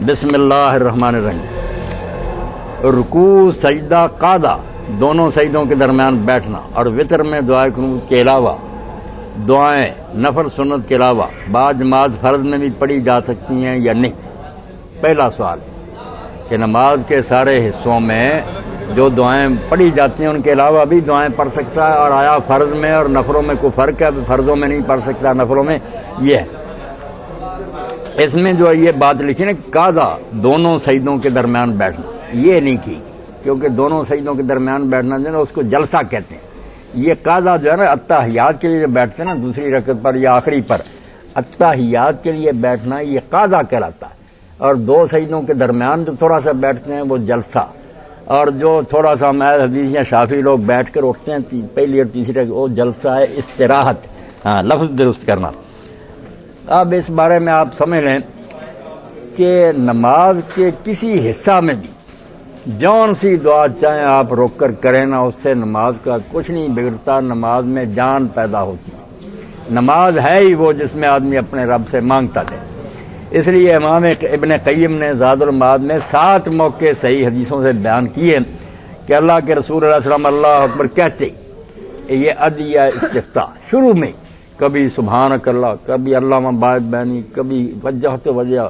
بسم اللہ الرحمن الرحیم۔ رکوع سجدہ قعدہ دونوں سجدوں کے درمیان بیٹھنا اور وطر میں دعائے قنوت کے علاوہ دعائیں نفل سنت کے علاوہ بعض نماز فرض میں بھی پڑھی جا سکتی ہیں یا نہیں؟ پہلا سوال کہ نماز کے سارے حصوں میں جو دعائیں پڑھی جاتی ہیں ان کے علاوہ بھی دعائیں پڑھ سکتا ہے، اور آیا فرض میں اور نفلوں میں کوئی فرق ہے؟ فرضوں میں نہیں پڑھ سکتا، نفلوں میں یہ ہے۔ اس میں جو یہ بات لکھی نا قعدہ دونوں سجدوں کے درمیان بیٹھنا، یہ نہیں کی، کیونکہ دونوں سجدوں کے درمیان بیٹھنا جو ہے نا اس کو جلسہ کہتے ہیں۔ یہ قعدہ جو ہے نا اتحیات کے لیے جو بیٹھتے ہیں نا دوسری رکعت پر یا آخری پر، اتحیات کے لیے بیٹھنا یہ قعدہ کہلاتا ہے، اور دو سجدوں کے درمیان جو تھوڑا سا بیٹھتے ہیں وہ جلسہ، اور جو تھوڑا سا محض حدیث یا شافی لوگ بیٹھ کر اٹھتے ہیں پہلی اور تیسری رکعت، وہ جلسہ ہے استراحت، ہاں لفظ درست کرنا۔ اب اس بارے میں آپ سمجھ لیں کہ نماز کے کسی حصہ میں بھی جون سی دعا چاہیں آپ روک کر کریں نا، اس سے نماز کا کچھ نہیں بگڑتا، نماز میں جان پیدا ہوتی ہے۔ نماز ہے ہی وہ جس میں آدمی اپنے رب سے مانگتا ہے۔ اس لیے امام ابن قیم نے زاد المعاد میں 7 موقع صحیح حدیثوں سے بیان کیے کہ اللہ کے رسول علیہ السلام اللہ اکبر کہتے یہ ادعیہ استفتاح شروع میں کبھی سبحانک اللہ، کبھی اللہم باعث بینی، کبھی وجہت وجہ،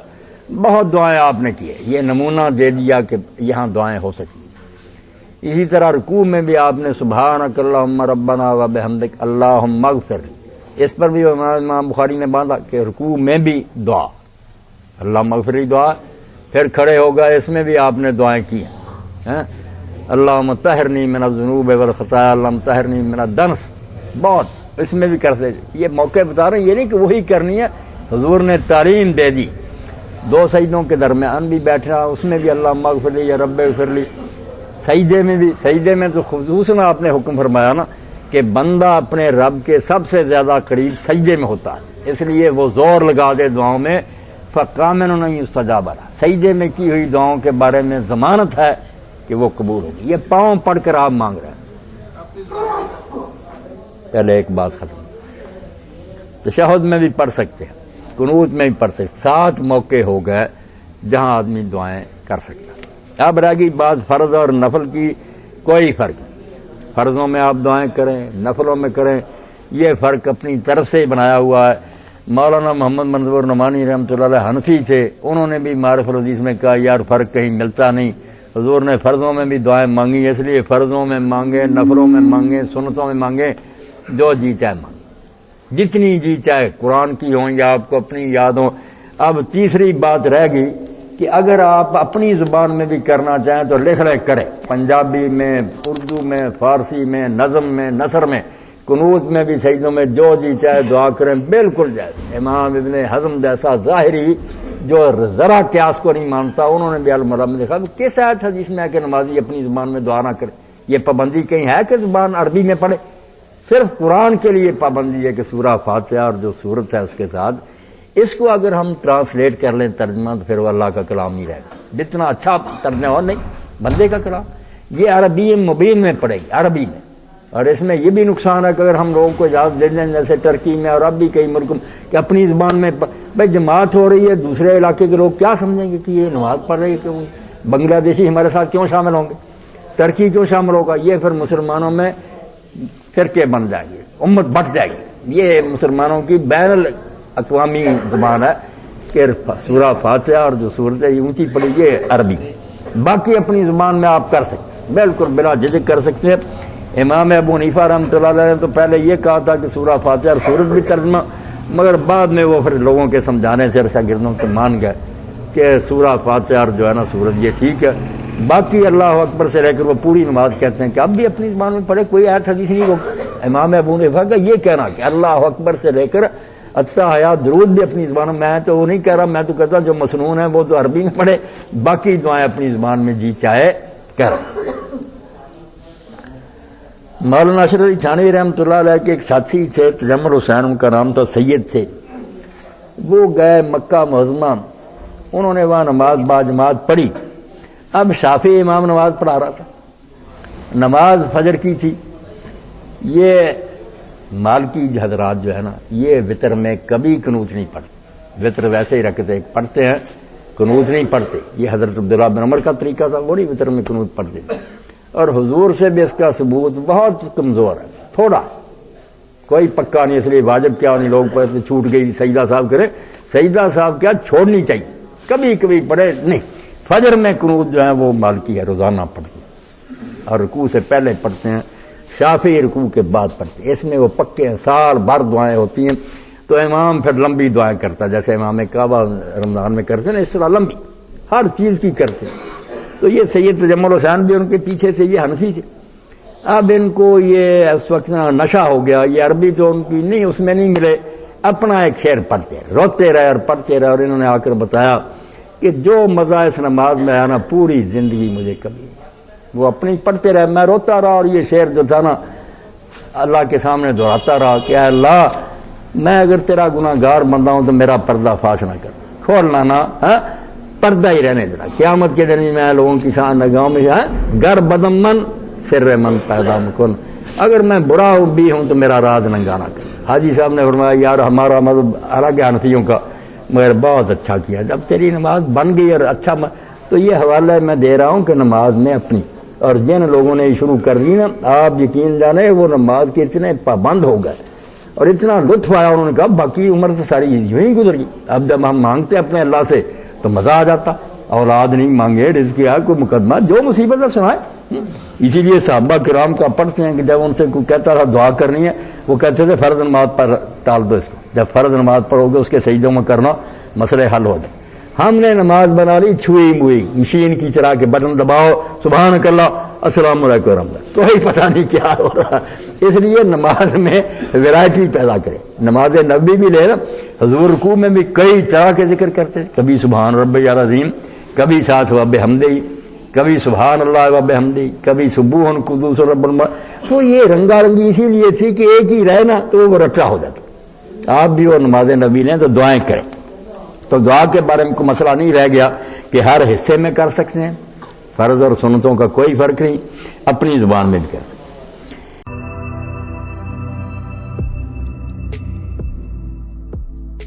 بہت دعائیں آپ نے کی ہے۔ یہ نمونہ دے دیا کہ یہاں دعائیں ہو سکتی۔ اسی طرح رکوع میں بھی آپ نے سبحانک اللہم ربنا و بحمدک اللہم اغفر لی، اس پر بھی امام بخاری نے باندھا کہ رکوع میں بھی دعا اللہم اغفر لی دعا، پھر کھڑے ہو گئے اس میں بھی آپ نے دعائیں کی ہیں، اللہم طہرنی من الذنوب والخطایا اللہم طہرنی من الدنس، بہت اس میں بھی کرتے۔ یہ موقع بتا رہے ہیں، یہ نہیں کہ وہی کرنی ہے، حضور نے تعلیم دے دی۔ دو سجدوں کے درمیان بھی بیٹھنا، اس میں بھی اللہم اغفر لی یا رب اغفر لی۔ سجدے میں بھی، سجدے میں تو خصوصاً آپ نے حکم فرمایا نا کہ بندہ اپنے رب کے سب سے زیادہ قریب سجدے میں ہوتا ہے، اس لیے وہ زور لگا دے دعاؤں میں، فَقَامِنُ نَّن يُسْتَجَابَ لَهُ، سجدے میں کی ہوئی دعاؤں کے بارے میں ضمانت ہے کہ وہ قبول ہوگی۔ یہ پاؤں پڑھ کر آپ مانگ رہے ہیں۔ پہلے ایک بات ختم، تشہد میں بھی پڑھ سکتے ہیں، قنوت میں بھی پڑھ سکتے، 7 موقع ہو گئے جہاں آدمی دعائیں کر سکتا ہے۔ اب رہ گئی بات فرض اور نفل کی، کوئی فرق نہیں، فرضوں میں آپ دعائیں کریں، نفلوں میں کریں، یہ فرق اپنی طرف سے بنایا ہوا ہے۔ مولانا محمد منظور نعمانی رحمۃ اللہ علیہ حنفی تھے، انہوں نے بھی معرف الحدیث میں کہا یار فرق کہیں ملتا نہیں، حضور نے فرضوں میں بھی دعائیں مانگی، اس لیے فرضوں میں مانگیں، نفلوں میں مانگیں، سنتوں میں مانگیں، جو جی چاہے مانگیں، جتنی جی چاہے، قرآن کی ہوں یا آپ کو اپنی یاد ہوں۔ اب تیسری بات رہ گئی کہ اگر آپ اپنی زبان میں بھی کرنا چاہیں تو لکھ لے کریں، پنجابی میں، اردو میں، فارسی میں، نظم میں، نثر میں، قنوت میں بھی، سجدوں میں، جو جی چاہے دعا کریں، بالکل جائز۔ امام ابن حزم جیسا ظاہری جو ذرا قیاس کو نہیں مانتا، انہوں نے بھی المرام میں دیکھا کہ کس آیت حدیث میں ہے کہ نمازی اپنی زبان میں دعا نہ کرے؟ یہ پابندی کہیں ہے کہ زبان عربی میں پڑھے؟ صرف قرآن کے لیے پابندی ہے کہ سورہ فاتحہ اور جو سورت ہے اس کے ساتھ، اس کو اگر ہم ٹرانسلیٹ کر لیں ترجمہ تو پھر وہ اللہ کا کلام نہیں رہے گا، جتنا اچھا ترجمہ ہو نہیں بندے کا کلام، یہ عربی مبین میں پڑے گی، عربی میں۔ اور اس میں یہ بھی نقصان ہے کہ اگر ہم لوگوں کو اجازت دے دیں جیسے ٹرکی میں اور اب بھی کئی ملکوں میں کہ اپنی زبان میں بھائی جماعت ہو رہی ہے، دوسرے علاقے کے لوگ کیا سمجھیں گے کہ یہ نماز پڑھ رہے ہیں، کہ بنگلہ دیشی ہمارے ساتھ کیوں شامل ہوں گے، ٹرکی کیوں شامل ہوگا؟ یہ پھر مسلمانوں میں فرقے بن جائیں گے، امت بٹ جائے گی۔ یہ مسلمانوں کی بین الاقوامی زبان ہے کہ سورہ فاتحہ اور جو سورت ہے یہ اونچی پڑی، یہ عربی، باقی اپنی زبان میں آپ کر سکتے ہیں، بالکل بلا جھجک کر سکتے ہیں۔ امام ابو حنیفہ رحمۃ اللہ علیہ نے تو پہلے یہ کہا تھا کہ سورہ فاتحہ اور سورت بھی ترجمہ، مگر بعد میں وہ پھر لوگوں کے سمجھانے سے شاگردوں کے مان گئے کہ سورہ فاتحہ اور جو ہے نا سورت یہ ٹھیک ہے، باقی اللہ اکبر سے لے کر وہ پوری نماز کہتے ہیں کہ اب بھی اپنی زبان میں پڑھے، کوئی آیت حدیث نہیں ہو۔ امام ابو حنیفہ کا یہ کہنا کہ اللہ اکبر سے لے کر اتحیات درود بھی اپنی زبان میں، میں تو وہ نہیں کہہ رہا، میں تو کہتا جو مسنون ہے وہ تو عربی میں پڑھے، باقی دعائیں اپنی زبان میں جی چاہے کریں۔ مولانا اشرف علی تھانوی رحمۃ اللہ علیہ کے ایک ساتھی تھے تجمل حسین، ان کا نام تھا، سید تھے، وہ گئے مکہ معظمہ، انہوں نے وہاں نماز با جماعت پڑھی۔ اب شافعی امام نماز پڑھا رہا تھا، نماز فجر کی تھی۔ یہ مالکی حضرات جو ہے نا یہ وطر میں کبھی قنوت نہیں پڑھتے، وطر ویسے ہی رکھتے پڑھتے ہیں قنوت نہیں پڑھتے. یہ حضرت عبداللہ بن عمر کا طریقہ تھا, وہ نہیں وطر میں قنوت پڑھتے. اور حضور سے بھی اس کا ثبوت بہت کمزور ہے, تھوڑا, کوئی پکا نہیں. اس لیے واجب کیا نہیں, لوگ پڑھتے چھوٹ گئی سجدہ صاحب کرے, سجدہ صاحب کیا چھوڑنی چاہیے, کبھی کبھی پڑھے نہیں. فجر میں قنوت جو ہے وہ مالکی ہے, روزانہ پڑھتے ہیں, اور رکوع سے پہلے پڑھتے ہیں, شافعی رکوع کے بعد پڑھتے ہیں. اس میں وہ پکے ہیں, سال بھر دعائیں ہوتی ہیں. تو امام پھر لمبی دعائیں کرتا ہے, جیسے امام کعبہ رمضان میں کرتے ہیں نا, اس طرح لمبی ہر چیز کی کرتے ہیں. تو یہ سید تجمل حسین بھی ان کے پیچھے سے, یہ حنفی تھے. اب ان کو یہ اس وقت نشہ ہو گیا, یہ عربی تو ان کی نہیں, اس میں نہیں ملے, اپنا ایک شعر پڑھتے رہے, روتے رہے اور پڑھتے رہے. اور انہوں نے آ کر بتایا کہ جو مزہ اس نماز میں آیا نا, پوری زندگی مجھے کبھی نہیں. وہ اپنی پڑھتے رہے, میں روتا رہا, اور یہ شعر جو تھا نا اللہ کے سامنے دہراتا رہا کہ اے اللہ, میں اگر تیرا گناہگار بندہ ہوں تو میرا پردہ فاش نہ کر, کھولنا نہ, پردہ ہی رہنے دینا. قیامت کے دن میں لوگوں کی شان نگاہوں میں گر بدم من سر من پیدا مکن, اگر میں برا بھی ہوں تو میرا راز ننگا نہ کر. حاجی صاحب نے فرمایا یار ہمارا مذہب الگ ہے حنفیوں کا, مگر بہت اچھا کیا, جب تیری نماز بن گئی اور اچھا. تو یہ حوالہ میں دے رہا ہوں کہ نماز میں اپنی, اور جن لوگوں نے شروع کر دی نا, آپ یقین جانے وہ نماز کے اتنے پابند ہو گئے اور اتنا لطف آیا. انہوں نے کہا باقی عمر تو ساری یوں ہی گزر گئی, اب جب ہم مانگتے اپنے اللہ سے تو مزہ آ جاتا. اولاد نہیں مانگے, رزق کیا کوئی مقدمہ, جو مصیبت ہے سنائے. اسی لیے صحابہ کرام کا پڑھتے ہیں کہ جب ان سے کوئی کہتا تھا دعا کرنی ہے, وہ کہتے تھے فرض نماز پر ٹال دو اس کو, جب فرض نماز پڑھو گے اس کے سجدوں میں کرنا, مسئلے حل ہو جائے. ہم نے نماز بنا لی چھوئی موئی, مشین کی طرح کے بٹن دباؤ, سبحانک اللہ, السلام علیکم ورحمۃ اللہ, کوئی پتہ نہیں کیا ہو رہا. اس لیے نماز میں ویرائٹی پیدا کرے. نماز نبی بھی لے نا, حضور رکوع میں بھی کئی طرح کے ذکر کرتے, کبھی سبحان ربی العظیم, کبھی ساتھ وب حمدی, کبھی سبحان اللہ وب حمدی, کبھی سبوح قدوس رب الملائکۃ. تو یہ رنگا رنگی اسی لیے تھی کہ ایک ہی رہے نا تو وہ رٹا ہو جاتا. آپ بھی وہ نماز نبی لیں تو دعائیں کریں. تو دعا کے بارے میں کوئی مسئلہ نہیں رہ گیا کہ ہر حصے میں کر سکتے ہیں, فرض اور سنتوں کا کوئی فرق نہیں, اپنی زبان میں بھی کر سکتے ہیں.